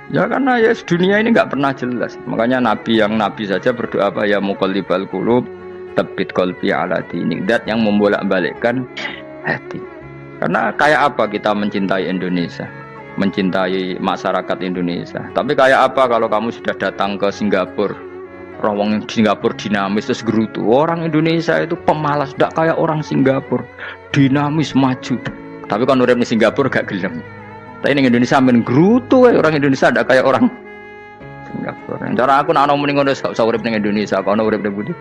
Ya karena ya dunia ini nggak pernah jelas. Makanya nabi yang nabi saja berdoa apa ya muqallibal qulub tsabbit qalbi ala dinik. Dat yang membolak-balikkan hati. Karena kayak apa kita mencintai Indonesia, mencintai masyarakat Indonesia. Tapi kayak apa kalau kamu sudah datang ke Singapura, rawang Singapura dinamis terus gerutu. Orang Indonesia itu pemalas, tidak kayak orang Singapura, dinamis maju. Tapi kalau urip di Singapura gak gelem. Tapi di Indonesia men gerutu, orang Indonesia tidak kayak orang Singapura. Cara aku nak ngomong ngono gak usah urip ning Indonesia, kono urip ning Budi.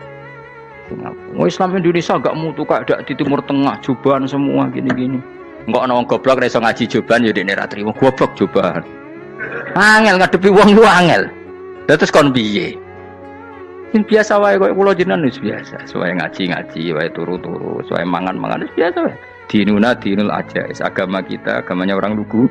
Singapura. Islam Indonesia gak mutu kayak di Timur Tengah, jubahan semua gini-gini. Enggak ana wong goblok iso ngaji jubahan ya dekne ra trimo goblok jubahan. Angel ngadepi wong lu angel. Terus kon piye? Sing biasa wae koyo kula jenengan wis biasa. Suwe ngaji-ngaji wae turu-turu, suwe mangan-mangan wis biasa wae. Dinuna dinul aja, agama kita, agamanya orang lugu.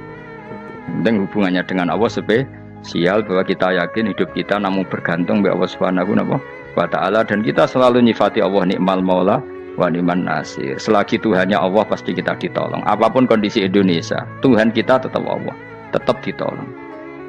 Penting hubungannya dengan Allah spesial bahwa kita yakin hidup kita namun bergantung kepada Allah Subhanahu wa taala dan kita selalu nyifati Allah nikmal maula wa ni'man nasir. Selagi Tuhannya Allah pasti kita ditolong. Apapun kondisi Indonesia, Tuhan kita tetap Allah, tetap ditolong.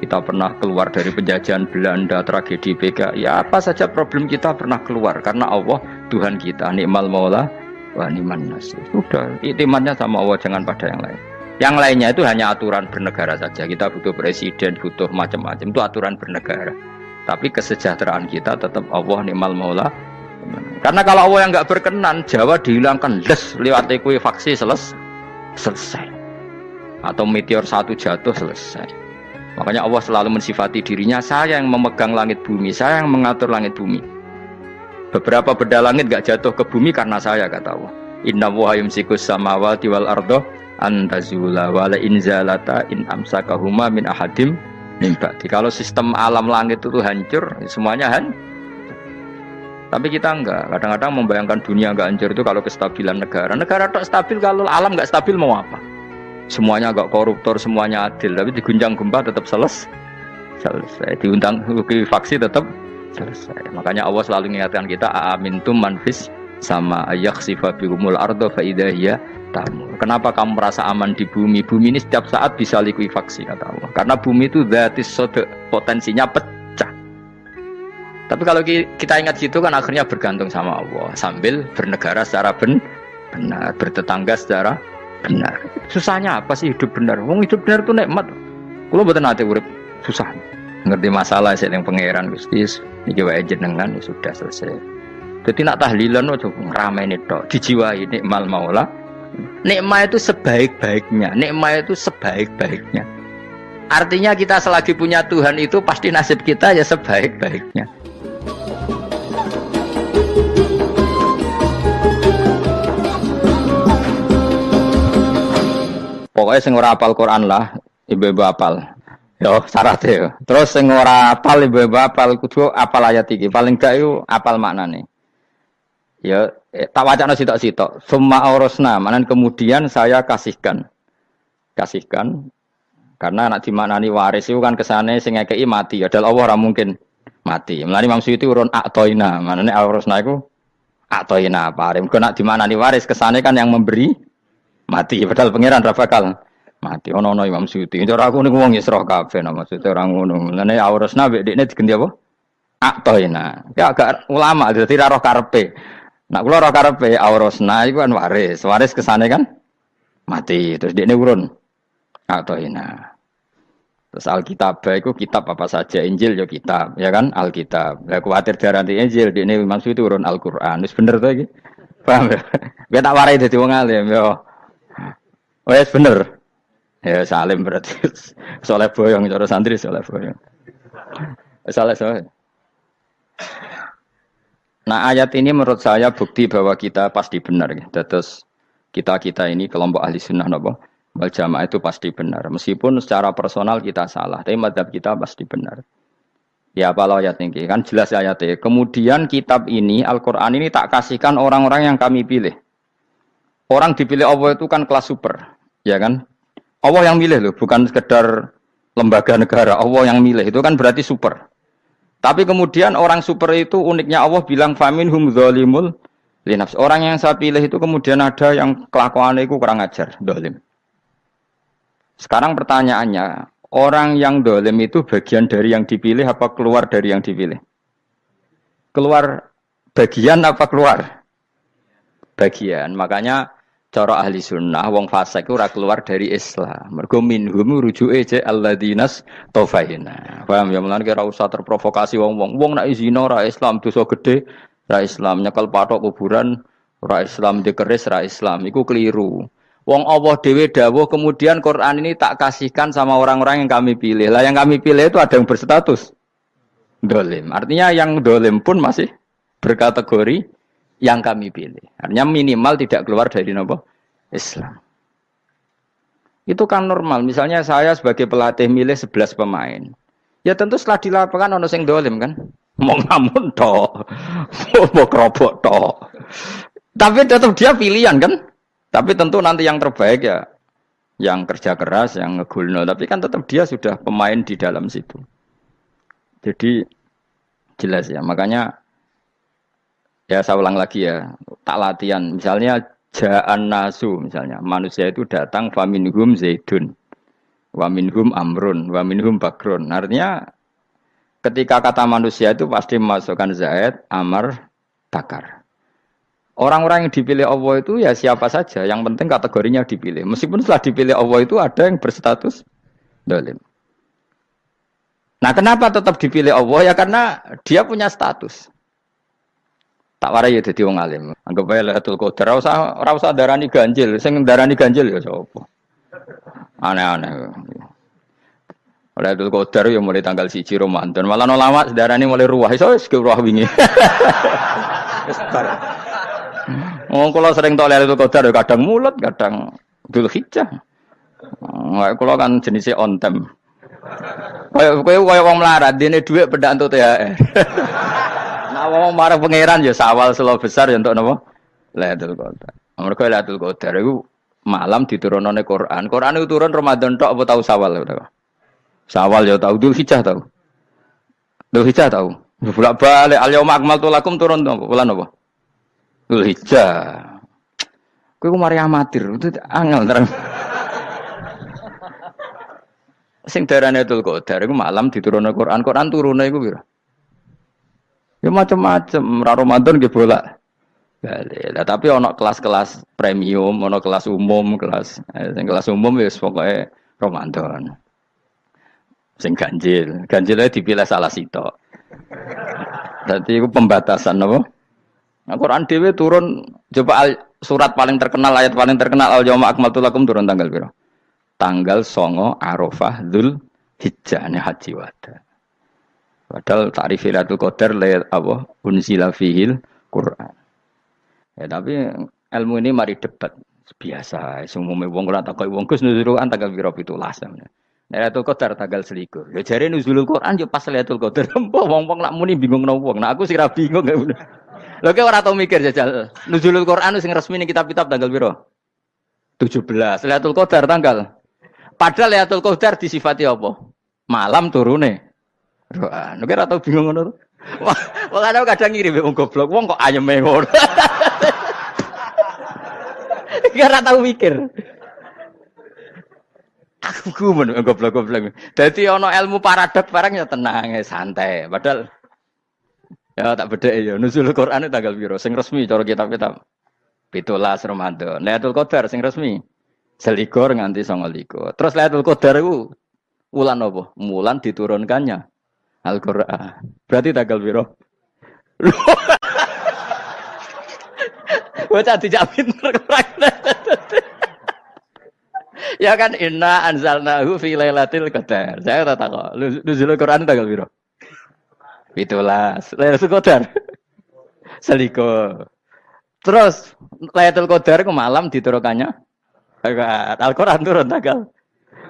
Kita pernah keluar dari penjajahan Belanda, tragedi PKI, ya apa saja problem kita pernah keluar karena Allah Tuhan kita nikmal maula wa ni'man nasir. Sudah, iktimatnya sama Allah, jangan pada yang lain. Yang lainnya itu hanya aturan bernegara saja. Kita butuh presiden, butuh macam-macam, itu aturan bernegara. Tapi kesejahteraan kita tetap Allah ni'mal maula. Karena kalau Allah yang nggak berkenan, Jawa dihilangkan les lewat ekuifaksi selesai. Atau meteor satu jatuh selesai. Makanya Allah selalu mensifati dirinya, saya yang memegang langit bumi, saya yang mengatur langit bumi. Beberapa benda langit gak jatuh ke bumi karena saya, kata Allah. Inna wa yumsikus samawati wal ardo antazula wala inzalata in amsakahuma min ahadim min ba'di. Kalau sistem alam langit itu hancur, semuanya hancur. Tapi kita enggak. Kadang-kadang membayangkan dunia enggak hancur itu kalau kestabilan negara. Negara tak stabil, kalau alam enggak stabil mau apa? Semuanya enggak koruptor, semuanya adil. Tapi diguncang gempa tetap selesai. Diundang faksi tetap selesai. Makanya Allah selalu mengingatkan kita aamintum manfis sama yakhsifa bihumul ardo fa idza hiya tamur. Kenapa kamu merasa aman di bumi? Bumi ini setiap saat bisa likuifaksi, kata Allah. Karena bumi itu dzatis sodq, potensinya pecah. Tapi kalau kita ingat gitu kan akhirnya bergantung sama Allah sambil bernegara secara benar, bertetangga secara benar. Susahnya apa sih hidup benar? Wong hidup benar itu nikmat. Kulo mboten nate urip susah. Ngerti masalah sing pangeran Gusti niki wae jenengan ya sudah selesai. Dadi nak tahlilan ojo ngrameni tok, dijiwai nikmal maula. Nikmat itu sebaik-baiknya, nikmat itu sebaik-baiknya. Artinya kita selagi punya Tuhan itu pasti nasib kita ya sebaik-baiknya. Pokoknya sing ora hafal Quran lah, ibu-ibu hafal. Yo syaratnya. Terus sing ora hafal ibu-ibu hafal kudu hafal ayat iki. Paling gak yo hafal maknane. Ya tak wacana sitok-sitok. Summa aurasna, manan kemudian saya kasihkan. Karena anak dimaknani waris itu kan kesane sing ngekeki mati. Adalah Allah ora mungkin mati. Mulane Imam Suyuti urun atoina, maknane aurasna iku atoina paring. Kok nak dimaknani waris kesane kan yang memberi mati. Padahal pangeran ra bakal mati. Ono Imam Suyuti. Cara aku niku wong Isra kabeh maksudnya ora ngono. Mulane aurasna mek dekne diganti apa? Atoina. Ya agak ulama dadi ra roh karepe. Nak kula ora karepe aurasna iku kan waris. Waris kesane kan mati. Terus dekne urun atoina. Terus Alkitab itu kitab apa saja, Injil ya kitab, ya kan Alkitab. Lah kuwatir diarani Injil, dene maksud itu urun Al-Qur'an. Wis bener to iki? Paham ya? Gue tak warai dadi wong alim yo. Wes bener. Ya salim berarti. Soleh boyong cara santri soleh boyong. Soleh. Nah, ayat ini menurut saya bukti bahwa kita pasti benar ya. Terus kita ini kelompok ahli sunnah napa? Wal jamaah itu pasti benar. Meskipun secara personal kita salah, tapi mazhab kita pasti benar. Ya apa ayat ini? Kan jelas ayatnya. Kemudian kitab ini, Al-Quran ini tak kasihkan orang-orang yang kami pilih. Orang dipilih Allah itu kan kelas super. Ya kan? Allah yang milih loh, bukan sekedar lembaga negara. Allah yang milih, itu kan berarti super. Tapi kemudian orang super itu uniknya Allah bilang, faminhum dzalimul linafs. Orang yang saya pilih itu kemudian ada yang kelakuannya itu kurang ajar, zalim. Sekarang pertanyaannya, Orang yang dolim itu bagian dari yang dipilih apa keluar dari yang dipilih? Keluar bagian apa keluar? Bagian. Makanya cara ahli sunnah wong fasik ora keluar dari Islam. Mergo minhum rujuke ce alladinas tafaina. Paham ya mulane ora usah terprovokasi wong-wong. Wong nek zina ora Islam dosa gede, ora Islam nyekel patok kuburan, ora Islam dikeris, ora Islam. Iku keliru. Wong Allah dhewe dawuh kemudian Quran ini tak kasihkan sama orang-orang yang kami pilih. Lah yang kami pilih itu ada yang berstatus dolim. Artinya yang dolim pun masih berkategori yang kami pilih. Artinya minimal tidak keluar dari nopo Islam. Itu kan normal. Misalnya saya sebagai pelatih milih 11 pemain. Ya tentu setelah di lapangan ono sing dolim kan. Mau ngamun tok. Mau kerobok tok. Tapi tetap dia pilihan kan. Tapi tentu nanti yang terbaik ya yang kerja keras, yang ngegulno. Tapi kan tetap dia sudah pemain di dalam situ. Jadi jelas ya. Makanya ya saya ulang lagi ya. Tak latihan. Misalnya ja'an nasu. Misalnya manusia itu datang faminhum zaidun. Waminhum amrun. Waminhum bakrun. Artinya ketika kata manusia itu pasti memasukkan zaid, amar, bakar. Orang-orang yang dipilih Allah itu ya siapa saja, yang penting kategorinya dipilih. Meskipun setelah dipilih Allah itu ada yang berstatus dolim. Nah kenapa tetap dipilih Allah? Ya karena dia punya status. Tak warai ya jadi wong alim. Anggap aja Lailatul Qadar. Ora usah darani ganjil, sing darani ganjil ya sapa. Aneh-aneh. Lailatul Qadar ya mulai tanggal 1 Ramadan. Malah ulama darani mulai ruwah. Iso wis ruwah wingi. Oh, kalau sering tolak itu Qadar kadang mulut, kadang Dzulhijjah. Kalau kan jenisnya on time. Kayak wong melarat, dene dhuwit pedak untuk THR. Nah, wong marah pangeran ya sawal selo besar ya untuk napa? Lailatul Qadar. Mergo Lailatul Qadar iku malam diturunane Quran. Quran itu turun Ramadan tok apa tahu Sawal ya? Sawal ya tahu, Dzulhijjah tahu. Dzulhijjah tahu. Bolak-balik al-yauma akmaltu lakum turun bulan apa? Dzulhijjah. Kowe ku mari amatir, itu angel terang. Sing darane Lailatul Qadar iku malam diturunne Quran. Quran turune iku piro? Ya macam-macam, ra Ramadan nggih bolak. Lah tapi ana kelas-kelas premium, ana kelas umum, sing kelas umum wis pokoke Ramadan. Sing ganjil, ganjilnya dipilih salah sitok. Dadi iku pembatasan apa? Nah, Quran dhewe turun coba surat paling terkenal, ayat paling terkenal al-yauma akmaltu lakum turun tanggal piro? Tanggal 9 Arafah Dzulhijjah haji wada. Padahal ta'rif Lailatul Qadar apa unzila fihil Quran. Ya tapi ilmu ini mari debat biasa. Semuanya wong ora takoki wong Gus nuzul Quran tanggal piro 17. Lailatul Qadar tanggal 21. Ya jare nuzulul Quran yo pas Lailatul Qadar. Wong-wong lak muni bingung nang wong. Nah aku sing ra bingung. Lho kok ora tau mikir jajal. Nuzulul Quran sing resmi ning kitab-kitab tanggal piro? 17. Lailatul Qadar tanggal. Padahal Lailatul Qadar disifati apa? Malam turune. Quran. Lho ora tau bingung ngono. Wong kadang ngirim wong goblok, wong kok ayeme ngono. Ora tau mikir. Aku gumun goblok-goblok. Dadi ana ilmu paradok barang ya tenang, ya santai. Padahal ya tak bedhek ya nuzul Quran tanggal piro sing resmi cara kitab-kitab 17 Ramadan. Lailatul Qadar sing resmi 21 nganti 29. Terus Lailatul Qadar iku wulan apa? Wulan diturunkannya Al-Qur'an. Berarti tanggal piro? Bocah dijak pinter ya kan inna anzalnahu fi lailatul qadar. Saya tak tahu. Nuzul Quran tanggal piro? 17. Lailatul Qadar. Seliko. Terus Lailatul Qadar ke malam diturunkannya Al-Qur'an turun tanggal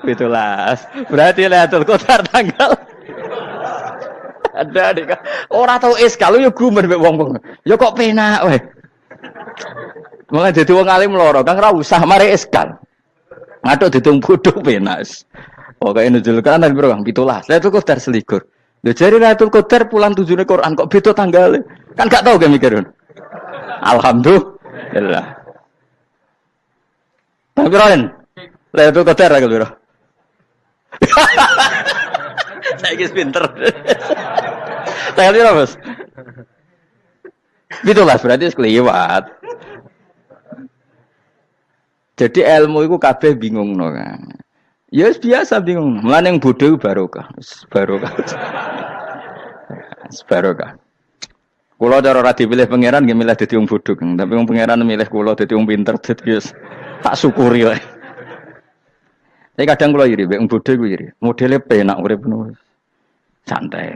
17. Berarti Lailatul Qadar tanggal ada dik. Ora tau kalau yo gumen mek wong-wong. Yo kok penak wae. Mulai dadi wong alim loro, Kang ora usah mari eskal. Ngaduk ditung bodho penak. Pokoke nuzul Quran tanggal piro, Kang? 17. Lailatul Qadar selikur. Lho jare Lailatul Qadar bulan 7 Quran kok beda tanggale. Kan gak tau ge mikir. Alhamdulillah. Tapi Ron, Lailatul Qadar tanggal piro? Saya kis pinter. Tanggal piro, Bos? Itulah berarti sekeliwat. Jadi ilmu itu kabeh bingung no kan. Ya biasa bingung. Mulane yang bodoh barokah. Barokah. Barokah. Kula cara ora dipilih pangeran nggih milih dadi wong bodoh, tapi wong pangeran milih kula dadi wong pinter dadi wis tak syukuri wae. Tapi kadang kula iri, wong bodoh iku iri. Modele penak urip ngono. Santai.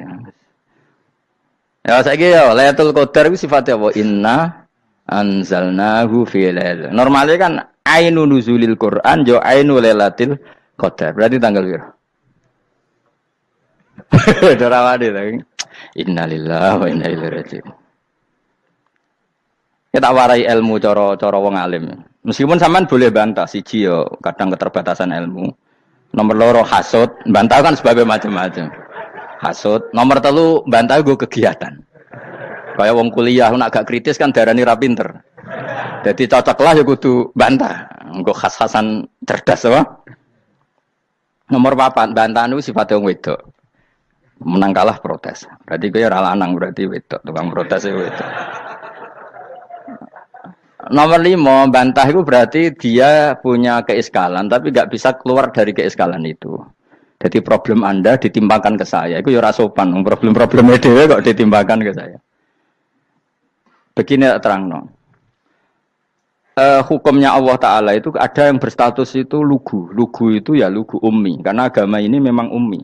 Ya saiki ya Lailatul Qadar iku sifate apa? Inna anzalnahu fi lailatul. Normale kan ainu nuzulil Quran yo ainu Lailatul Qadar. Berarti tanggal piro? Dorawade ta. Innalillahi wa inna ilaihi raji'un. Kita warai ilmu cara wong alim. Meskipun sampean boleh bantah siji yo kadang keterbatasan ilmu. Nomor loro hasud, bantah kan sebabnya macam-macam. Hasud, nomor telu bantah gue kegiatan. Kayak wong kuliah nak gak kritis kan darani ra pinter. Jadi cocoklah ya kudu bantah. Nggo khas-khasan cerdas apa? Nomor 4 bantah niku sifate wong wedok. Menang kalah protes. Berarti kowe ora lanang berarti wedok, tukang protes wedok. Nomor 5 bantah itu berarti dia punya keiskalan tapi gak bisa keluar dari keiskalan itu. Jadi problem Anda ditimbangkan ke saya, itu ya sopan. Problem-problemnya dewe kok ditimbangkan ke saya. Begini terang no. Hukumnya Allah Ta'ala itu ada yang berstatus itu lugu. Lugu itu ya lugu ummi. Karena agama ini memang ummi.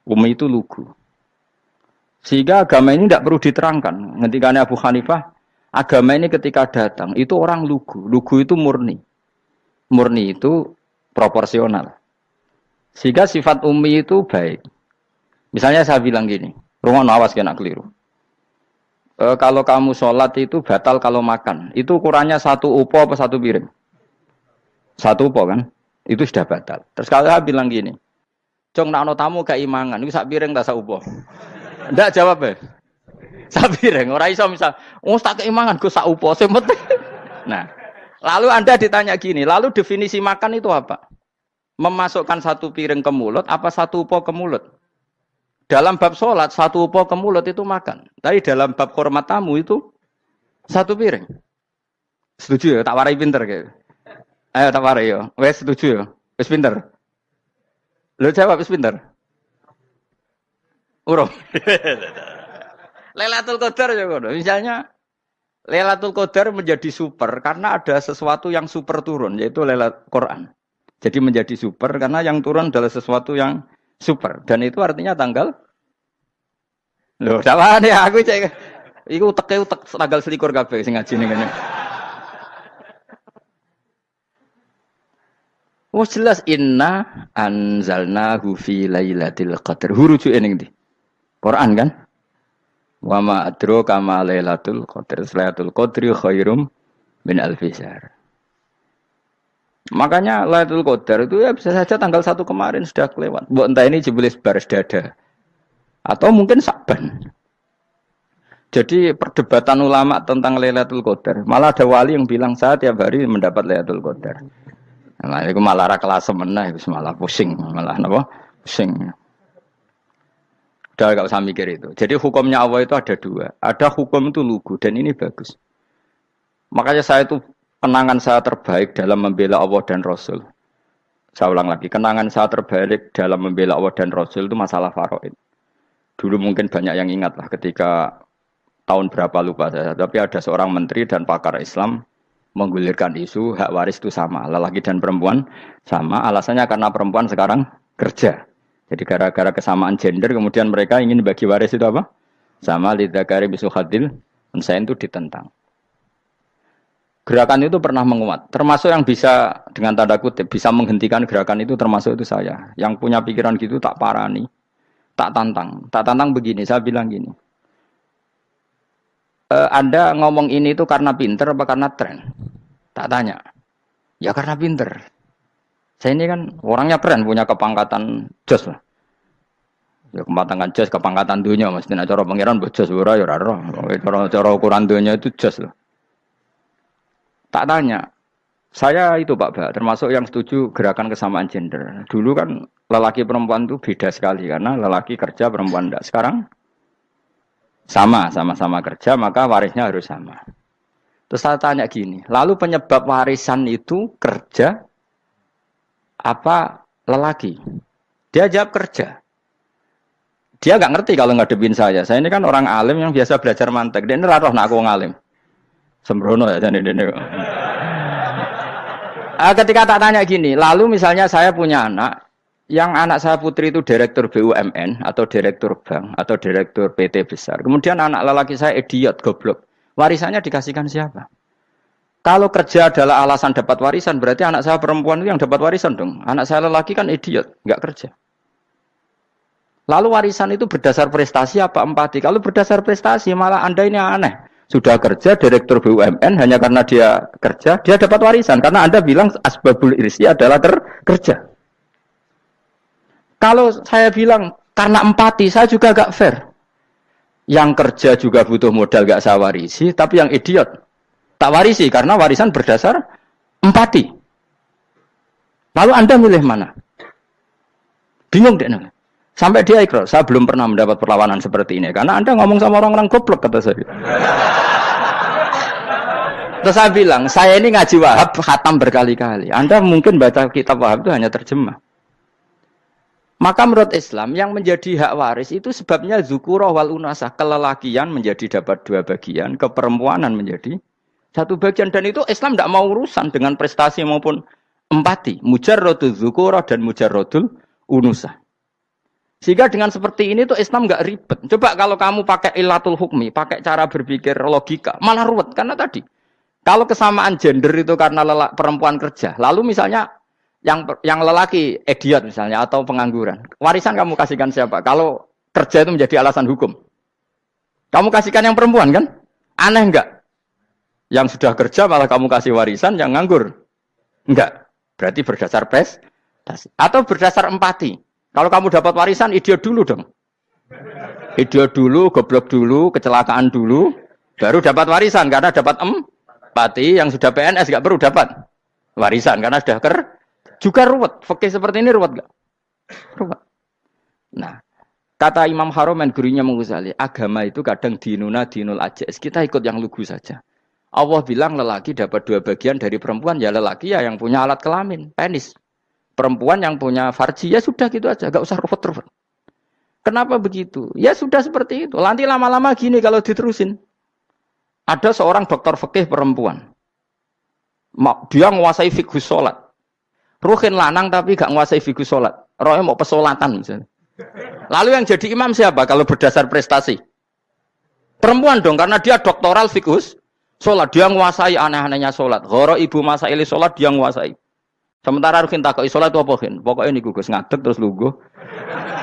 Ummi itu lugu. Sehingga agama ini tidak perlu diterangkan. Ngendikannya Abu Hanifah, agama ini ketika datang, itu orang lugu. Lugu itu murni. Murni itu proporsional. Sehingga sifat ummi itu baik. Misalnya saya bilang gini, rungono awas kena keliru. Kalau kamu sholat itu batal kalau makan. Itu ukurannya 1 upo apa 1 piring? 1 upo kan? Itu sudah batal. Terus kalau saya bilang gini, Cong nak ono tamu gak imangan, itu 1 piring tak 1 upo. Ndak jawab ya. 1 piring, orang iso misal, tak keimangan gue 1 upo. Nah, lalu Anda ditanya gini, lalu definisi makan itu apa? Memasukkan 1 piring ke mulut, apa 1 upo ke mulut? Dalam bab sholat, 1 upo ke mulut itu makan. Tapi dalam bab hormat tamu itu 1 piring. Setuju ya? Tak warai pinter kayak. Ayo tak warai ya. Wes setuju ya? Wes pinter. Lo jawab wes pinter. Urung. Lailatul Qadar ya kono. Misalnya Lailatul Qadar menjadi super karena ada sesuatu yang super turun yaitu Lailatul Quran. Jadi menjadi super karena yang turun adalah sesuatu yang super dan itu artinya tanggal. Loh, sawane aku cek. Iku utek tanggal 21 kabeh sing ngaji ning kene. Oh jelas inna anzalnahu fi lailatul qadar. Hurujuke ning ndi? Quran kan? Wa ma adraka ma lailatul qadar. Lailatul qadri khairum min alfi syahr. Makanya Lailatul Qadar itu ya bisa saja tanggal 1 kemarin sudah kelewat. Mbok entah ini jebelis baris dada. Atau mungkin Sa'ban. Jadi perdebatan ulama tentang Lailatul Qadar. Malah ada wali yang bilang saya tiap hari mendapat Lailatul Qadar. Nah, itu malah ra kelas meneh, malah pusing, malah napa? Pusing. Udah gak usah mikir itu. Jadi hukumnya Allah itu ada 2. Ada hukum itu lugu dan ini bagus. Makanya saya itu kenangan saya terbaik dalam membela Allah dan Rasul. Saya ulang lagi, kenangan saya terbaik dalam membela Allah dan Rasul itu masalah faraid. Dulu mungkin banyak yang ingat lah ketika tahun berapa lupa saya. Tapi ada seorang menteri dan pakar Islam menggulirkan isu hak waris itu sama. Lelaki dan perempuan sama. Alasannya karena perempuan sekarang kerja. Jadi gara-gara kesamaan gender kemudian mereka ingin bagi waris itu apa? Sama lidzakari bisu hadil. Saya itu ditentang. Gerakan itu pernah menguat, termasuk yang bisa dengan tanda kutip bisa menghentikan gerakan itu termasuk itu saya. Yang punya pikiran gitu tak parani, tak tantang begini. Saya bilang gini, Anda ngomong ini itu karena pinter apa karena tren? Tak tanya, ya karena pinter. Saya ini kan orangnya keren, punya kepangkatan jos lah. Ya kepangkatan jos, kepangkatan dunia, mestinya cara pangeran bojos ora ya ora. Cara ukuran dunia itu jos lah. Tak tanya, Saya itu Pak Ba, termasuk yang setuju gerakan kesamaan gender. Dulu kan lelaki perempuan itu beda sekali karena lelaki kerja perempuan enggak. Sekarang sama-sama kerja maka warisnya harus sama. Terus saya tanya gini, lalu penyebab warisan itu kerja apa lelaki? Dia jawab kerja. Dia nggak ngerti kalau ngadepin saya. Saya ini kan orang alim yang biasa belajar mantek. Dia ini roh nak aku ngalim. Sembrono ya jadi ini. Ketika tak tanya gini, lalu misalnya saya punya anak, yang anak saya putri itu direktur BUMN atau direktur bank atau direktur PT besar. Kemudian anak lelaki saya idiot, goblok. Warisannya dikasihkan siapa? Kalau kerja adalah alasan dapat warisan, berarti anak saya perempuan itu yang dapat warisan dong. Anak saya lelaki kan idiot, nggak kerja. Lalu warisan itu berdasar prestasi apa empati? Kalau berdasar prestasi malah Anda ini aneh. Sudah kerja direktur BUMN hanya karena dia kerja, dia dapat warisan. Karena Anda bilang asbabul irsi adalah kerja. Kalau saya bilang karena empati, saya juga gak fair. Yang kerja juga butuh modal gak saya warisi, tapi yang idiot tak warisi karena warisan berdasar empati. Lalu Anda milih mana? Bingung deh. Sampai dia ikrar, saya belum pernah mendapat perlawanan seperti ini. Karena Anda ngomong sama orang-orang goblok, kata saya. Terus saya bilang, saya ini ngaji Wahab, khatam berkali-kali. Anda mungkin baca kitab Wahab itu hanya terjemah. Maka menurut Islam, yang menjadi hak waris itu sebabnya zukurah wal unasah. Kelelakian menjadi dapat 2 bagian, keperempuanan menjadi 1 bagian. Dan itu Islam tidak mau urusan dengan prestasi maupun empati. Mujarrodul zukurah dan mujarrodul unusah. Sehingga dengan seperti ini tuh Islam nggak ribet. Coba kalau kamu pakai ilatul hukmi, pakai cara berpikir logika, malah ruwet. Karena tadi, kalau kesamaan gender itu karena perempuan kerja, lalu misalnya yang lelaki idiot misalnya atau pengangguran, warisan kamu kasihkan siapa? Kalau kerja itu menjadi alasan hukum, kamu kasihkan yang perempuan kan? Aneh nggak? Yang sudah kerja malah kamu kasih warisan, yang nganggur enggak? Berarti berdasar prestasi atau berdasar empati. Kalau kamu dapat warisan, idiot dulu dong. Idiot dulu, goblok dulu, kecelakaan dulu, baru dapat warisan karena dapat empati. Yang sudah PNS nggak perlu dapat warisan karena sudah juga ruwet. Fikih seperti ini ruwet nggak? Ruwet. Nah, kata Imam Haromen gurunya Menguzali, agama itu kadang dinuna dinul ajais. Kita ikut yang lugu saja. Allah bilang lelaki dapat 2 bagian dari perempuan, ya lelaki ya yang punya alat kelamin, penis. Perempuan yang punya farji, ya sudah gitu aja, gak usah ruwet-ruwet. Kenapa begitu? Ya sudah seperti itu. Nanti lama-lama gini kalau diterusin. Ada seorang dokter fikih perempuan. Dia menguasai fikih sholat. Ruhin lanang tapi gak menguasai fikih sholat. Rohnya mau pesolatan misalnya. Lalu yang jadi imam siapa kalau berdasar prestasi? Perempuan dong, karena dia doktoral fikih sholat. Dia menguasai aneh-anehnya sholat. Ghoro ibu masaili sholat dia menguasai. Sementara Rukin takoi sholat itu apa Rukin? Pokoknya ini gugus ngadeg terus lugu.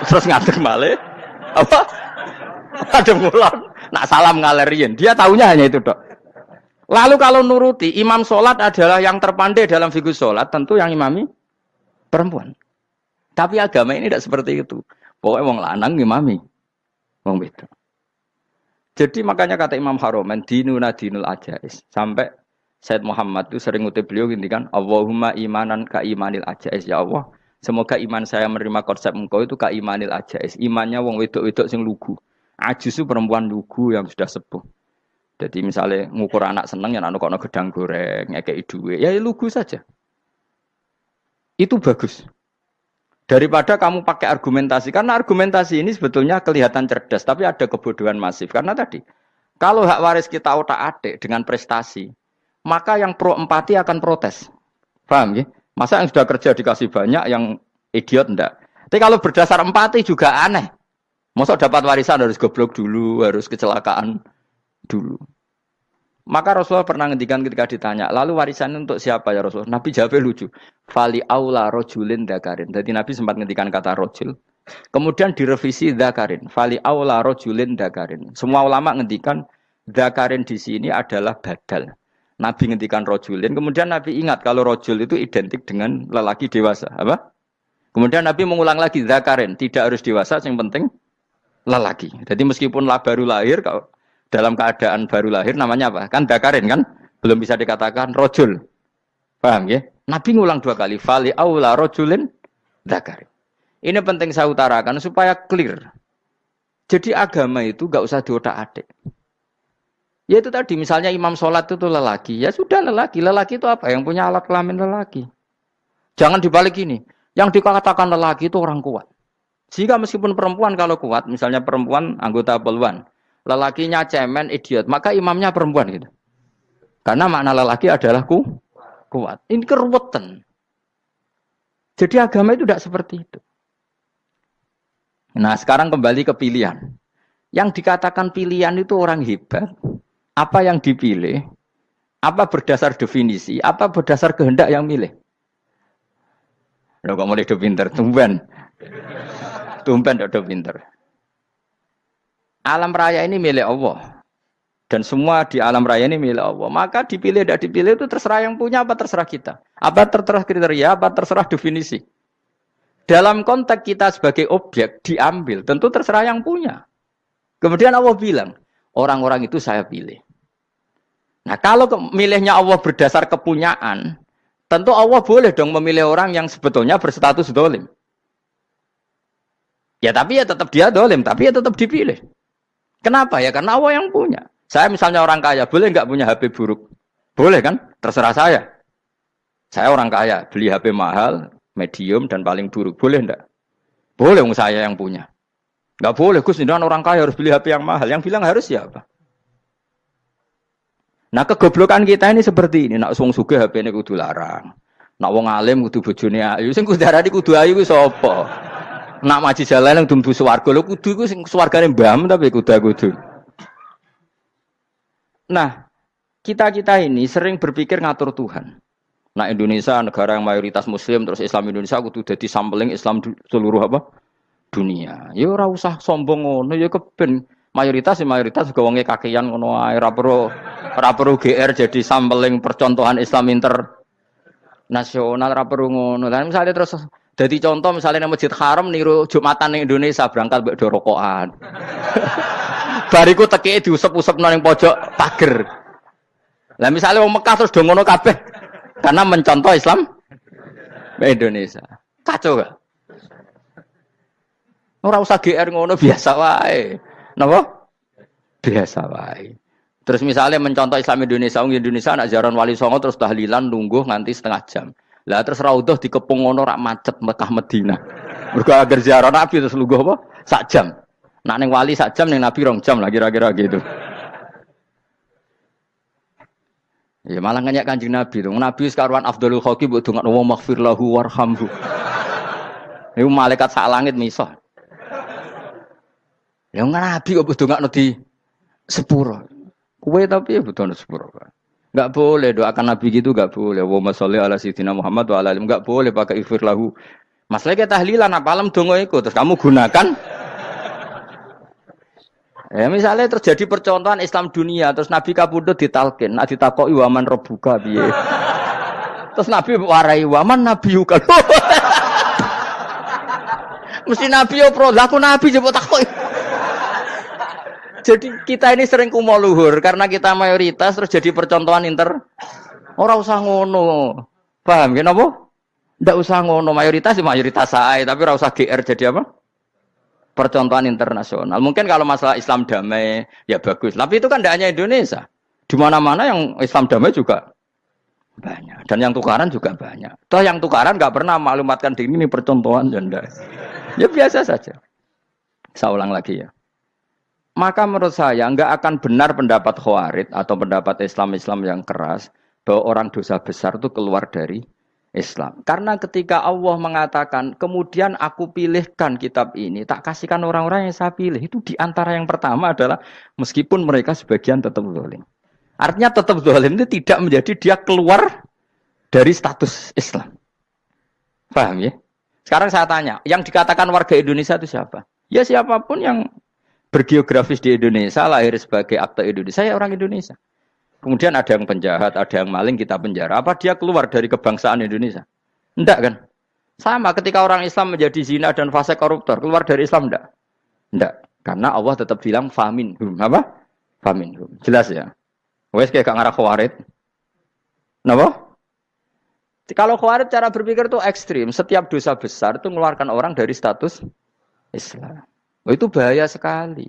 Terus ngadeg malih. Apa? Ada mulan. Nak salam ngalerin. Dia tahunya hanya itu dok. Lalu kalau nuruti imam sholat adalah yang terpandai dalam fikih sholat. Tentu yang imami perempuan. Tapi agama ini tidak seperti itu. Pokoknya wong lanang imami. Wong beda. Jadi makanya kata Imam Haromen dinuna dinul ajais. Sampai Said Muhammad itu sering ngutip beliau gini kan, Allahumma imanan ka imanil ajais, ya Allah. Semoga iman saya menerima konsep engkau itu ka imanil ajais. Imannya wong wedok-wedok sing lugu. Ajis itu perempuan lugu yang sudah sepuh. Jadi misalnya ngukur anak seneng ya anak kono gedang goreng, ngekei duwe, ya lugu saja. Itu bagus. Daripada kamu pakai argumentasi, karena argumentasi ini sebetulnya kelihatan cerdas, tapi ada kebodohan masif. Karena tadi, kalau hak waris kita otak-atik dengan prestasi, maka yang pro empati akan protes. Paham ya? Masa yang sudah kerja dikasih banyak, yang idiot enggak. Tapi kalau berdasar empati juga aneh. Masa dapat warisan harus goblok dulu, harus kecelakaan dulu. Maka Rasulullah pernah ngendikan ketika ditanya, lalu warisan untuk siapa ya Rasulullah? Nabi jawabnya lucu. Fali aula rojulin dakarin. Jadi Nabi sempat ngendikan kata rojul. Kemudian direvisi dakarin. Fali aula rojulin dakarin. Semua ulama ngendikan dakarin di sini adalah badal. Nabi ngendikan rojulin, kemudian Nabi ingat kalau rojul itu identik dengan lelaki dewasa, apa? Kemudian Nabi mengulang lagi zakarin, tidak harus dewasa, yang penting lelaki. Jadi meskipun baru lahir, kalau dalam keadaan baru lahir namanya apa? Kan zakarin kan, belum bisa dikatakan rojul. Paham ya? Nabi ngulang 2 kali. Fali aula rajulin dzakar. Ini penting saya utarakan supaya clear. Jadi agama itu gak usah diotak-atik. Ya itu tadi, misalnya imam sholat itu lelaki. Ya sudah lelaki. Lelaki itu apa? Yang punya alat kelamin lelaki. Jangan dibalik ini. Yang dikatakan lelaki itu orang kuat. Sehingga meskipun perempuan kalau kuat, misalnya perempuan anggota poluan, lelakinya cemen, idiot, maka imamnya perempuan gitu. Karena makna lelaki adalah kuat. Ini keruwetan. Jadi agama itu tidak seperti itu. Nah sekarang kembali ke pilihan. Yang dikatakan pilihan itu orang hebat. Apa yang dipilih? Apa berdasar definisi? Apa berdasar kehendak yang milih? Loh kok mulai do pinter? Tumben do pinter. Alam raya ini milik Allah. Dan semua di alam raya ini milik Allah. Maka dipilih tidak dipilih itu terserah yang punya apa terserah kita. Apa terserah kriteria, apa terserah definisi. Dalam konteks kita sebagai objek diambil, tentu terserah yang punya. Kemudian Allah bilang, orang-orang itu saya pilih. Nah kalau milihnya Allah berdasar kepunyaan, tentu Allah boleh dong memilih orang yang sebetulnya berstatus dolim. Ya tapi ya tetap dia dolim, tapi ya tetap dipilih. Kenapa ya? Karena Allah yang punya. Saya misalnya orang kaya, boleh nggak punya HP buruk? Boleh kan? Terserah saya. Saya orang kaya, beli HP mahal, medium dan paling buruk. Boleh enggak? Boleh saya yang punya. Nggak boleh, Gus, dengan orang kaya harus beli HP yang mahal. Yang bilang harus siapa? Nah kegoblokan kita ini seperti ini. Nak wong sugih HP ini kudu larang. Nak wong alim kudu bojone ayu. Sing kudu darani kudu ayu ku sapa? Nak maji jalan yang dumbu swarga lho kudu iku sing swargane mbam tapi kudu. Nah, kita ini sering berpikir ngatur Tuhan. Nah, Indonesia negara yang mayoritas muslim terus Islam Indonesia kudu dadi sampling Islam seluruh apa? Dunia. Ya ora usah sombong ngono ya keben mayoritas juga wonge kakean ngono ae ora perlu GR jadi sampling percontohan Islam internasional ora perlu ngono. Lah misale terus dadi contoh misalnya nang Masjid Haram niru Jumatan ning Indonesia berangkat mbek do rokokan. Bariku tekike diusep-usep nang pojok pager. Lah misale wong Mekah terus do ngono kabeh karena mencontoh Islam Indonesia. Kacau gak? Ora usah GR ngono biasa wae. Napa? Biasa wae. Terus misalnya mencontoh Islam Indonesia, Indonesia anak jaran Wali Songo terus tahlilan nunggu nganti setengah jam. Lah terus raudhah dikepung ngono rak macet Mekah Madinah. Mergo agar ziarah Nabi terus lungguh apa? Sak jam. Nak ning wali sak jam ning Nabi 2 jam lah kira-kira gitu. Ya malah nganyak Kanjeng Nabi to. Nabi sekaruan Afdhalul Khalqi mbok dongakno wa maghfir lahu warhamhu. Iku malaikat sak langit misah. Ya Nabi kok dongakno di sepuro. Kowe tapi ya butuh sepuro. Enggak boleh doakan Nabi gitu enggak boleh. Wa sholli ala sayyidina Muhammad wa ala alihi enggak boleh pakai ighfir lahu. Masalahnya tahlilan apa alam donga iku terus kamu gunakan. Ya misalnya terjadi percontohan Islam dunia terus Nabi kapundhut ditalkin, nak ditakoki waman rebuka piye. Terus Nabi warai waman nabiyuka. Mesti Nabi yo pro, lah aku Nabi coba takoki. Jadi kita ini sering kumo luhur karena kita mayoritas terus jadi percontohan ora usah ngono. Paham ya napa? Ndak usah ngono mayoritas sae tapi ora usah GR jadi apa? Percontohan internasional. Mungkin kalau masalah Islam damai ya bagus. Tapi itu kan tidak hanya Indonesia. Di mana-mana yang Islam damai juga banyak. Dan yang tukaran juga banyak. Toh yang tukaran nggak pernah maklumatkan diri ini percontohan janda. Ya biasa saja. Saya ulang lagi ya. Maka menurut saya nggak akan benar pendapat Khawarij atau pendapat Islam yang keras bahwa orang dosa besar itu keluar dari Islam. Karena ketika Allah mengatakan, kemudian aku pilihkan kitab ini, tak kasihkan orang-orang yang saya pilih. Itu diantara yang pertama adalah, meskipun mereka sebagian tetap zalim. Artinya tetap zalim itu tidak menjadi dia keluar dari status Islam. Paham ya? Sekarang saya tanya, yang dikatakan warga Indonesia itu siapa? Ya siapapun yang bergeografis di Indonesia, lahir sebagai akte Indonesia, saya orang Indonesia. Kemudian ada yang penjahat, ada yang maling, kita penjara. Apa dia keluar dari kebangsaan Indonesia? Enggak kan? Sama ketika orang Islam menjadi zina dan fasik koruptor, keluar dari Islam enggak? Enggak. Karena Allah tetap bilang faminhum. Apa? Faminhum. Jelas ya? Wes kayak gak ngarah Khawarij. Napa? Kalau Khawarij cara berpikir itu ekstrim. Setiap dosa besar itu mengeluarkan orang dari status Islam. Oh, itu bahaya sekali.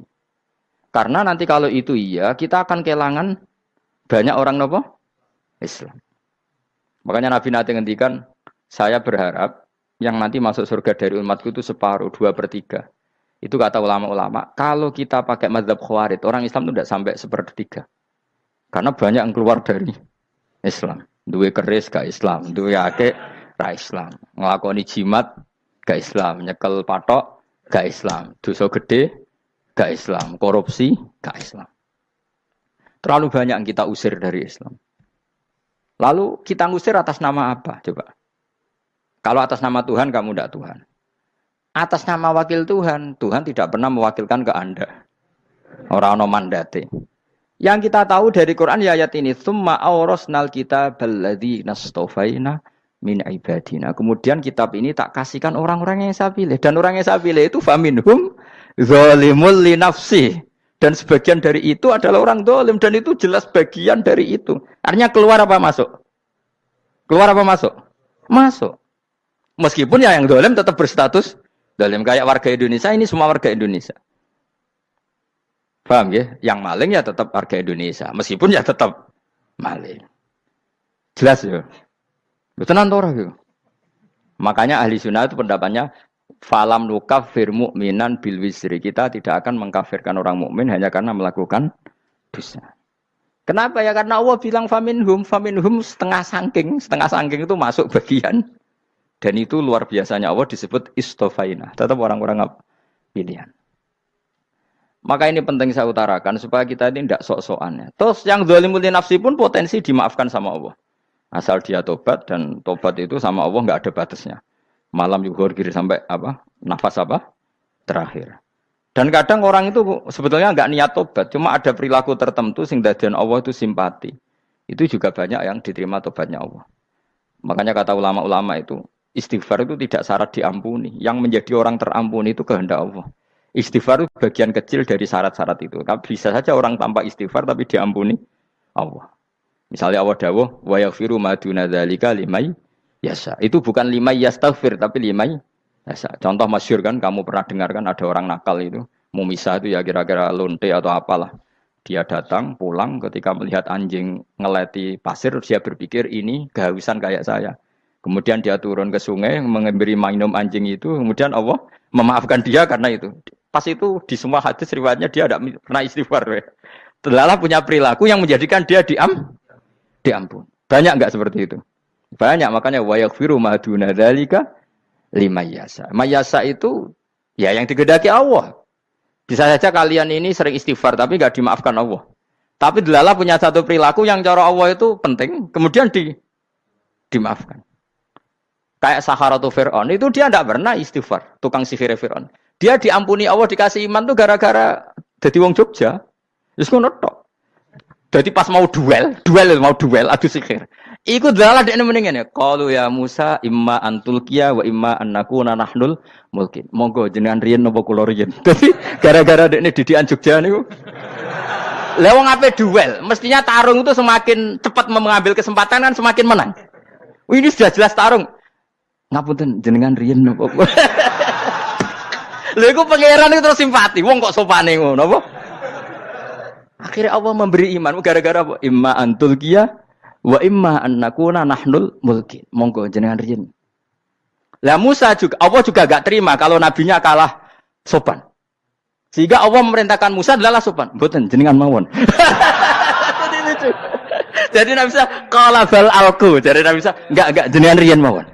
Karena nanti kalau itu iya, kita akan kehilangan banyak orang nopo Islam. Makanya Nabi nanti ngendikan, saya berharap yang nanti masuk surga dari umatku itu separuh, 2/3. Itu kata ulama-ulama. Kalau kita pakai mazhab Khawarij, orang Islam itu tidak sampai 1/3. Karena banyak yang keluar dari Islam. Duwe keris gak Islam, duwe akeh ra Islam. Nglakoni jimat gak Islam, nyekel patok gak Islam, dosa gede gak Islam, korupsi gak Islam. Terlalu banyak yang kita usir dari Islam. Lalu kita ngusir atas nama apa? Coba. Kalau atas nama Tuhan kamu tidak Tuhan. Atas nama wakil Tuhan, Tuhan tidak pernah mewakilkan ke Anda. Orang-orang mandate. Yang kita tahu dari Quran ya ayat ini, tsumma awrasnal kitabal ladzina astafaina min ibadina. Kemudian kitab ini tak kasihkan orang-orang yang saya pilih, dan orang yang saya pilih itu faminhum zalimul li nafsi. Dan sebagian dari itu adalah orang zalim, dan itu jelas bagian dari itu. Artinya keluar apa masuk? Keluar apa masuk? Masuk. Meskipun ya yang zalim tetap berstatus zalim, kayak warga Indonesia, ini semua warga Indonesia. Paham ya? Yang maling ya tetap warga Indonesia. Meskipun ya tetap maling. Jelas ya? Tenan ora gitu. Makanya ahli sunnah itu pendapatnya falam nukafir mu'minan bil wisri. Kita tidak akan mengkafirkan orang mukmin hanya karena melakukan dosa. Kenapa ya? Karena Allah bilang faminhum setengah sangking itu masuk bagian. Dan itu luar biasanya Allah disebut istofaina. Tetap orang-orang pilihan. Maka ini penting saya utarakan supaya kita ini tidak sok-sokan. Ya. Terus yang zalimul li nafsi pun potensi dimaafkan sama Allah. Asal dia tobat, dan tobat itu sama Allah nggak ada batasnya. Malam yuhur kiri sampai apa? Nafas apa? Terakhir. Dan kadang orang itu sebetulnya nggak niat tobat, cuma ada perilaku tertentu sehingga dadian Allah itu simpati. Itu juga banyak yang diterima tobatnya Allah. Makanya kata ulama-ulama itu, istighfar itu tidak syarat diampuni. Yang menjadi orang terampuni itu kehendak Allah. Istighfar itu bagian kecil dari syarat-syarat itu. Bisa saja orang tanpa istighfar tapi diampuni Allah. Misalnya Allah dawuh wa yaghfiru ma duna dzalika liman yasha. Itu bukan liman yastaghfir tapi liman yasha. Contoh masyhur kan, kamu pernah dengar kan ada orang nakal itu, mau misah itu ya kira-kira lonte atau apalah. Dia datang pulang ketika melihat anjing ngeleti pasir, dia berpikir ini kehausan kayak saya. Kemudian dia turun ke sungai memberi minum anjing itu, kemudian Allah memaafkan dia karena itu. Pas itu di semua hadis riwayatnya dia tidak pernah istighfar. Telah punya perilaku yang menjadikan dia diampun. Banyak enggak seperti itu? Banyak, makanya wa yaghfiru ma duna dzalika liman yasha. Mayasa itu ya yang digedaki Allah. Bisa saja kalian ini sering istighfar tapi enggak dimaafkan Allah. Tapi delala punya satu perilaku yang cara Allah itu penting, kemudian dimaafkan. Kayak Saharatu Fir'aun itu dia tidak pernah istighfar, tukang sihir Fir'aun. Dia diampuni Allah, dikasih iman tuh gara-gara jadi wong Jogja. Terus ngono tok. Jadi pas mau duel adu sihir. Iku dalah dekne mendingan ya. Qalu ya Musa imma antulqiya wa imma annakuna nahnul mulkin. Monggo jenengan riyen napa kula riyen. Dadi gara-gara dekne didikan Jogja niku. Lah wong ape duel, mestinya tarung itu semakin cepat mengambil kesempatan kan semakin menang. Ini sudah jelas tarung. Ngapunten jenengan riyen napa. Lha iku pangeran itu terus simpati. Wong kok sopane ngono apa? Akhirnya Allah memberi iman gara-gara apa? Imma antulqiya wa imma annakuna nahnul mulkin. Monggo jenengan riyen. Lah Musa juga Allah juga enggak terima kalau nabinya kalah sopan. Sehingga Allah memerintahkan Musa adalah sopan. Mboten jenengan mawon. Jadi Nabi Musa qala bal alqu. Jadi Nabi Musa enggak jenengan riyen mawon.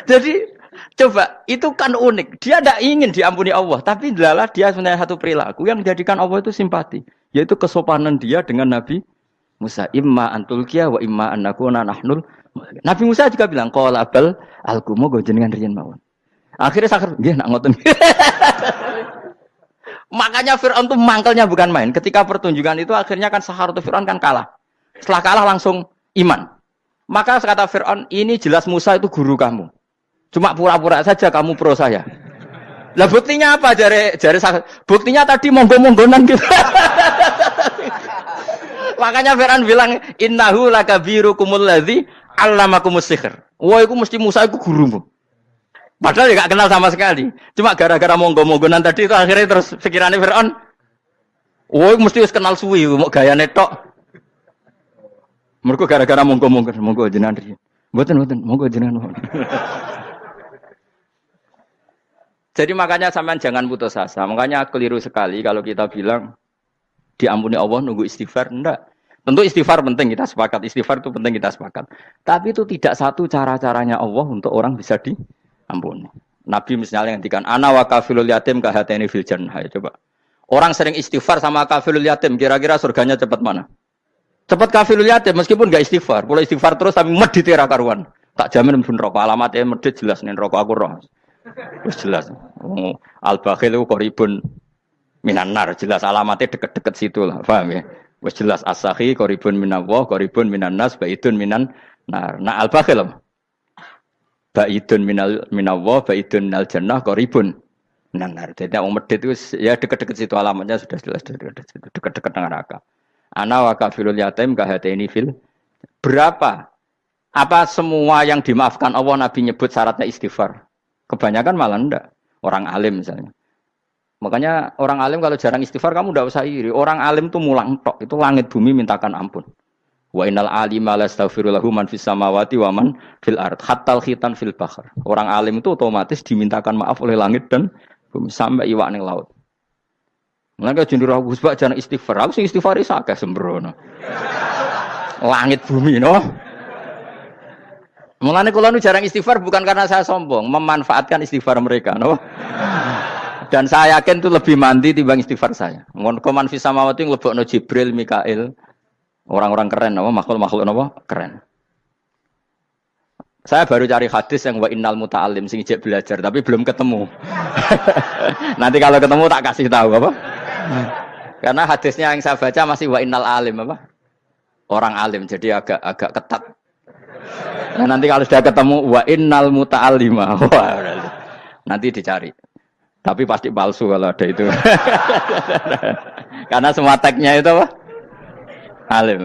Jadi coba itu kan unik. Dia tidak ingin diampuni Allah, tapi adalah dia sebenarnya satu perilaku yang menjadikan Allah itu simpati, yaitu kesopanan dia dengan Nabi Musa. Imma antulqiya wa imma annakuna nahnul. Nabi Musa juga bilang qala bal alqu moga jenengan riyen mawon. Akhirnya sakar nggih nak ngoten. Makanya Firaun tuh mangkelnya bukan main. Ketika pertunjukan itu akhirnya kan Saharatu Firaun kan kalah. Setelah kalah langsung iman. Maka kata Firaun, ini jelas Musa itu guru kamu. Cuma pura-pura saja kamu pro saya. Lah buktinya apa? Jare buktinya tadi monggo-monggonan gitu. Makanya Fir'aun bilang innahu lakabirukumul ladzi 'allamakumus sihr. Wah, iku mesti Musa iku gurumu. Padahal ya gak kenal sama sekali. Cuma gara-gara monggo-monggonan tadi itu akhirnya terus pikirannya Fir'aun. Wah, mesti wis kenal suwi, mau gayane tok. Mergo gara-gara monggo jenengan riyen. Mboten, monggo jenengan. Jadi makanya sampean jangan putus asa. Makanya keliru sekali kalau kita bilang diampuni Allah nunggu istighfar. Enggak. Tentu istighfar penting, kita sepakat. Istighfar itu penting, kita sepakat. Tapi itu tidak satu cara-caranya Allah untuk orang bisa diampuni. Nabi misalnya ngendikan ana wa kafilul yatim kahateni fil jannah. Coba. Orang sering istighfar sama kafilul yatim, kira-kira surganya cepat mana? Cepat kafilul yatim meskipun enggak istighfar. Kalau istighfar terus tapi medit ra karuan. Tak jamin mlebu neraka. Alamatnya medit jelas ning neraka aku roh. Wis jelas. Al-bakhil itu qaribun minan nar, jelas alamatnya deket-deket situ lah. Paham ya? Wis jelas as-sakhi qaribun minallah, qaribun minan nas, baidun minan nar. Nah al-bakhil baidun minallah, baidun minal jannah, qaribun minan nar. Jadi wong medit itu ya deket-deket situ alamatnya sudah jelas deket-deket neraka. Ana wa kafilul yatim kahataini fil. Berapa? Apa semua yang dimaafkan Allah Nabi nyebut syaratnya istighfar? Kebanyakan malah enggak. Orang alim misalnya. Makanya orang alim kalau jarang istighfar kamu enggak usah iri. Orang alim tuh mulang tok, itu langit bumi mintakan ampun. Wa innal alima lastaghfiru lahu man fis samawati wa man fil ard hatta khitan fil bahr. Orang alim itu otomatis dimintakan maaf oleh langit dan bumi sampai iwak ning laut. Mulane jendur aku sebab jarang istighfar. Aku sing istighfar iso akeh sembrono. Langit bumi no. Mulane kula nu jarang istighfar bukan karena saya sombong, memanfaatkan istighfar mereka, no. Dan saya yakin itu lebih mandi timbang istighfar saya. Mun koman fi samawati nglebokno Jibril, Mikail, orang-orang keren, no, makhluk-makhluk no, keren. Saya baru cari hadis yang wa innal muta'allim sing ijek belajar tapi belum ketemu. Nanti kalau ketemu tak kasih tahu apa? Karena hadisnya yang saya baca masih wa innal alim apa? Orang alim jadi agak ketat. Nah, nanti kalau sudah ketemu wa innal muta'allima. Nanti dicari. Tapi pasti palsu kalau ada itu. Karena semua tagnya itu apa? Alim.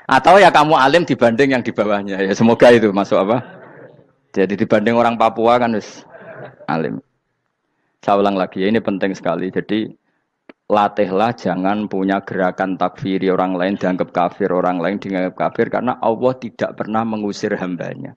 Atau ya kamu alim dibanding yang di bawahnya. Ya semoga itu masuk apa? Jadi dibanding orang Papua kan harus alim. Saya ulang lagi, ini penting sekali. Jadi latihlah jangan punya gerakan takfiri orang lain dianggap kafir, orang lain dianggap kafir karena Allah tidak pernah mengusir hambanya.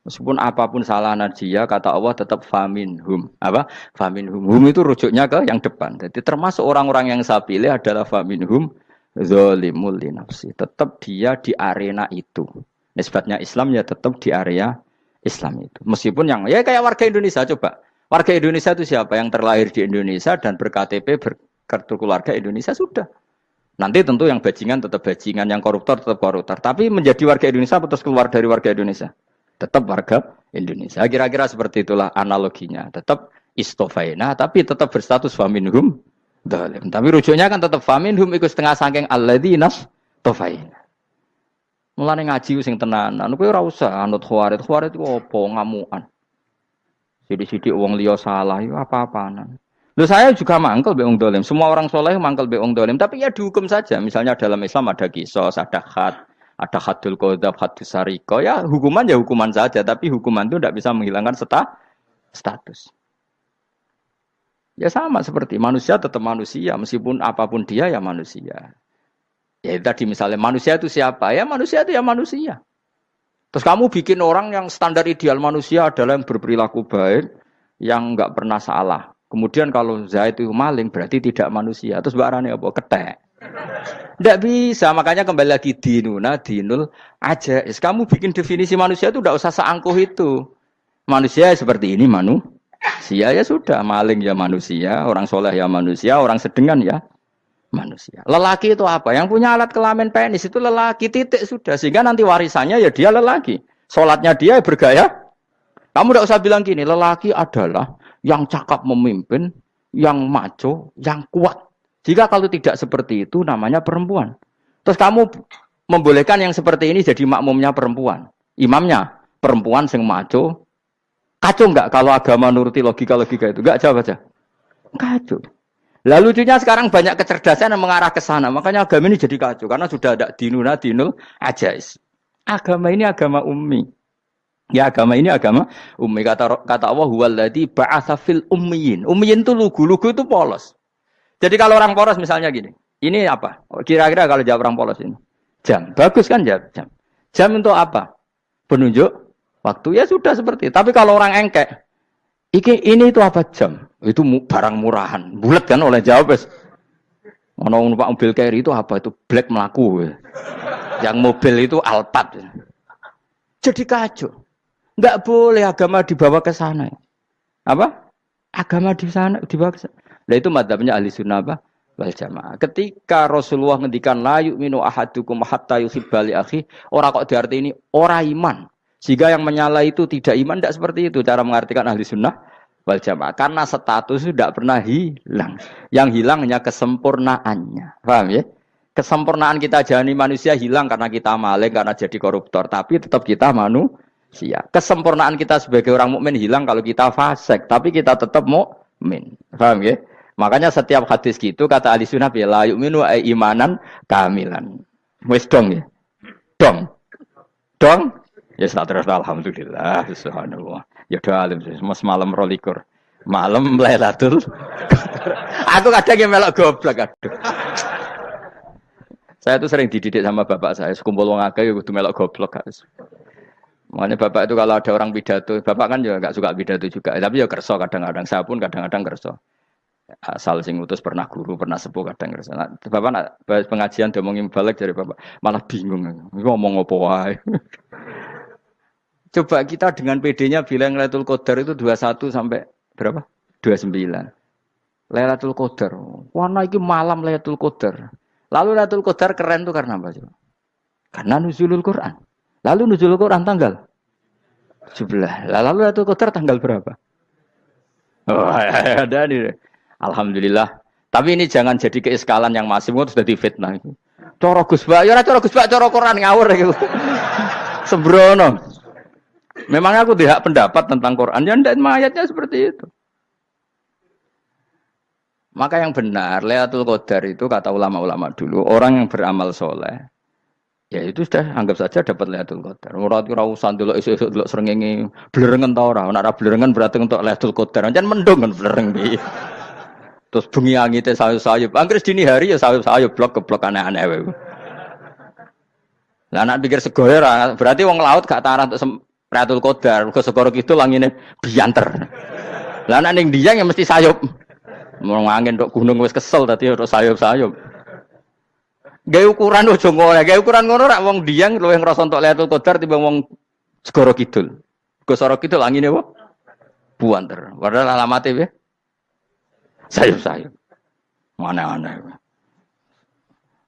Meskipun apapun salah dia, kata Allah tetap faminhum. Apa? Faminhum. Hum itu rujuknya ke yang depan. Jadi termasuk orang-orang yang saya pilih adalah faminhum zalimul li nafsi. Tetap dia di arena itu. Nisbatnya Islam ya tetap di area Islam itu. Meskipun yang ya kayak warga Indonesia coba. Warga Indonesia itu siapa? Yang terlahir di Indonesia dan ber-KTP kartu keluarga Indonesia sudah. Nanti tentu yang bajingan tetap bajingan, yang koruptor tetap koruptor. Tapi menjadi warga Indonesia terus keluar dari warga Indonesia. Tetap warga Indonesia. Kira-kira seperti itulah analoginya. Tetap istofaina, tapi tetap berstatus faminhum dhalim. Tapi rujuknya kan tetap faminhum ikut setengah saking alladzinas tofaina. Mulane ngaji sing tenanan. Kowe ora usah anut khawarit. Khawarit itu apa ngamukan. Sidik-sidik wong liya salah itu apa-apaan. Loh saya juga mangkel be wong dolim. Semua orang soleh mangkel be wong dolim. Tapi ya dihukum saja. Misalnya dalam Islam ada kisos, ada ada hadul qadzaf, hadus sariko. Ya hukuman saja. Tapi hukuman itu tidak bisa menghilangkan status. Ya sama seperti manusia tetap manusia. Meskipun apapun dia ya manusia. Ya tadi misalnya manusia itu siapa? Ya manusia itu ya manusia. Terus kamu bikin orang yang standar ideal manusia adalah yang berperilaku baik, yang enggak pernah salah. Kemudian kalau Zaid itu maling berarti tidak manusia. Terus barane apa? Ketek. Tidak bisa, makanya kembali lagi dinul aja. Kamu bikin definisi manusia itu tidak usah seangkuh itu. Manusia seperti ini manusia ya sudah, maling ya manusia, orang soleh ya manusia, orang sedengan ya manusia. Lelaki itu apa? Yang punya alat kelamin penis itu lelaki, titik sudah. Sehingga nanti warisannya ya dia lelaki. Sholatnya dia bergaya. Kamu tidak usah bilang gini, lelaki adalah yang cakap memimpin, yang maco, yang kuat. Jika kalau tidak seperti itu namanya perempuan. Terus kamu membolehkan yang seperti ini jadi makmumnya perempuan. Imamnya perempuan sing maco. Kacau enggak kalau agama nuruti logika-logika itu? Enggak, jawab aja. Kacau. Lah lucunya sekarang banyak kecerdasan yang mengarah ke sana. Makanya agama ini jadi kacau karena sudah ada dinul ajais. Agama ini agama ummi. Ya agama ini agama ummi. Kata Allah huwallazi ba'atsa fil ummiyin. Ummiyin itu lugu itu polos. Jadi kalau orang polos misalnya gini. Ini apa? Kira-kira kalau jawab orang polos ini. Jam. Bagus kan jam? Jam untuk apa? Penunjuk waktu. Ya sudah seperti itu. Tapi kalau orang engkek, ini itu apa jam? Itu barang murahan. Bulat kan oleh jawab. Ono numpak mobil carry itu apa? Itu black melaku. Yang mobil itu Alphard. Jadi kacau. Enggak boleh agama dibawa ke sana. Apa? Agama di sana dibawa ke sana. Nah itu madzhabnya ahli sunnah apa? Wal jamaah. Ketika Rasulullah ngendikan la yu'minu ahadukum hatta yuhibba li akhi, ora kok diarti ini ora iman. Sehingga yang menyala itu tidak iman, tidak seperti itu cara mengartikan ahli sunnah wal jamaah. Karena status itu tidak pernah hilang. Yang hilang hanya kesempurnaannya. Paham ya? Kesempurnaan kita jadi manusia hilang karena kita maling, karena jadi koruptor. Tapi tetap kita manusia. Kesempurnaan kita sebagai orang mukmin hilang kalau kita fasik. Tapi kita tetap mukmin. Paham ya? Makanya setiap hadis gitu kata ahli sunnah ya la yu'minu imanan kamilan. Wis dong ya. Dong. Ya terus alhamdulillah subhanallah. Ya doa alim mas malam 22. Malam Lailatul. Aku kadang yang melok goblok aduh. Saya tuh sering dididik sama bapak saya, sekumpul wong akeh ya kudu melok goblok guys. Makanya bapak itu kalau ada orang pidato, bapak kan juga enggak suka pidato juga, tapi ya kerso kadang-kadang, saya pun kadang-kadang kerso. Asal sing utus pernah guru, pernah sepuh kadang kerso. Nah, bapak nak pengajian diomongin balik dari bapak, malah bingung. Ngomong apa wae. Coba kita dengan PD-nya bilang Lailatul Qadar itu 21 sampai berapa? 29. Lailatul Qadar. Warna iki malam Lailatul Qadar. Lalu Lailatul Qadar keren tuh karena apa coba? Karena nuzulul Quran. Lalu nuzulul Quran tanggal 17. Lalu Lailatul Qadar tanggal berapa? Oh, ada nih. Alhamdulillah. Tapi ini jangan jadi keiskalan yang masif, itu sudah difitnah. Coro Gus Bak, ya coro Gus Bak, coro Quran ngawur gitu. Sembrono. Memang aku tidak pendapat tentang Quran, ya ndak ayatnya seperti itu. Maka yang benar, Lailatul Qadar itu kata ulama-ulama dulu, orang yang beramal soleh, ya itu sudah anggap saja dapat Lailatul Qadar. Ora usah ndelok esuk-esuk ndelok srengenge blerengen ta ora. Nek ora blerengen berarti untuk Lailatul Qadar. Jan mendung kan blereng iki. Terus bengi angite sayup-sayup. Anggere dini hari ya sayup-sayup blok aneh-aneh wae. Lah nek pikir segoyo ora, berarti wong laut gak tarah untuk Lailatul Qadar. Ke segoro kidul langine bianter. Lah nek ning Dieng ya mesti sayup. Mau angin tok gunung wis kesel dadi tok sayup-sayup. Gawe ukuran ojo ngono, gawe ukuran ngono rak wong Dieng luwih ngrasa entuk Lailatul Qadar timbang wong segoro kidul. Segoro kidul angine apa? Buanter. Padahal alamate piye? Sayup-sayup. Mana-mana.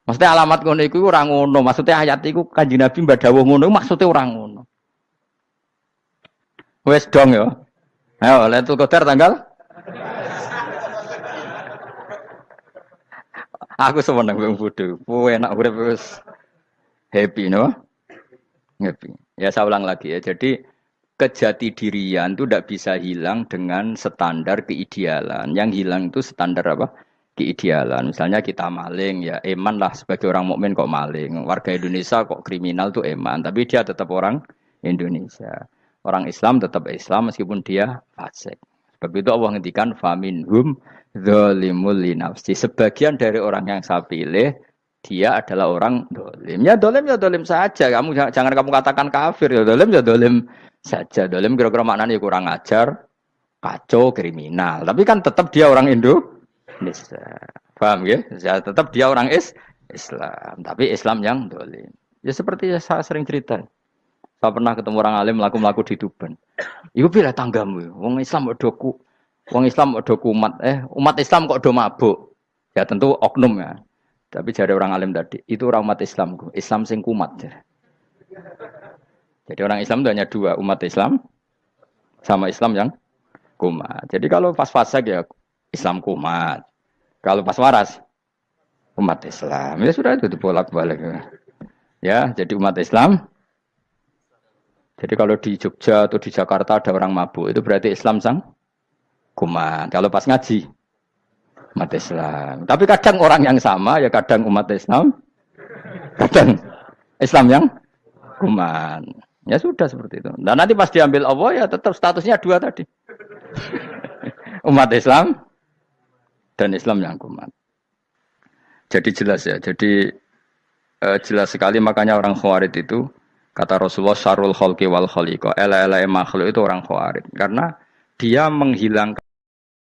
Maksudnya alamat ngono iku ora ngono, maksudnya ayat iku Kanjeng Nabi mbadhawuh ngono, maksudnya ora ngono. Wes dong ya. Ayo Lailatul Qadar tanggal. Aku seneng wong bodho. Kowe enak urip wis happy no? Happy. Ya saya ulang lagi ya. Jadi kejati dirian itu tidak bisa hilang dengan standar keidealan. Yang hilang itu standar apa? Keidealan. Misalnya kita maling ya eman lah sebagai orang mukmin kok maling. Warga Indonesia kok kriminal tuh eman, tapi dia tetap orang Indonesia. Orang Islam tetap Islam meskipun dia fasik. Sebab itu Allah ngendikan faminhum zalimul linafsi. Sebagian dari orang yang saya pilih dia adalah orang dolim. Ya dolim saja. Kamu jangan kamu katakan kafir ya dolim saja. Dolim kira-kira maknanya kurang ajar, kacau, kriminal. Tapi kan tetap dia orang Indonesia. Paham ya? Ya tetap dia orang Islam. Tapi Islam yang dolim. Ya seperti saya sering cerita. Saya pernah ketemu orang alim melaku di Tuban. Iku pilih tanggamu. Wong Islam kok kumat. Umat Islam kok do mabuk. Ya tentu oknum ya. Tapi jare orang alim tadi, itu orang umat Islam. Islam sing kumat. Jadi orang Islam itu hanya dua, umat Islam sama Islam yang kumat. Jadi kalau pas fasik ya Islam kumat. Kalau pas waras umat Islam. Ya sudah itu bolak-balik. Ya, jadi umat Islam. Jadi kalau di Jogja atau di Jakarta ada orang mabuk, itu berarti Islam sang kumat. Kalau pas ngaji, Umat Islam. Tapi kadang orang yang sama ya kadang umat Islam, kadang Islam yang kuman. Ya sudah seperti itu. Dan nanti pas diambil Allah ya tetap statusnya dua tadi. Umat Islam dan Islam yang kuman. Jadi jelas ya. Jadi jelas sekali makanya orang Khawarij itu kata Rasulullah syarrul khalqi wal khaliqa. Ela-ela makhluk itu orang Khawarij karena dia menghilangkan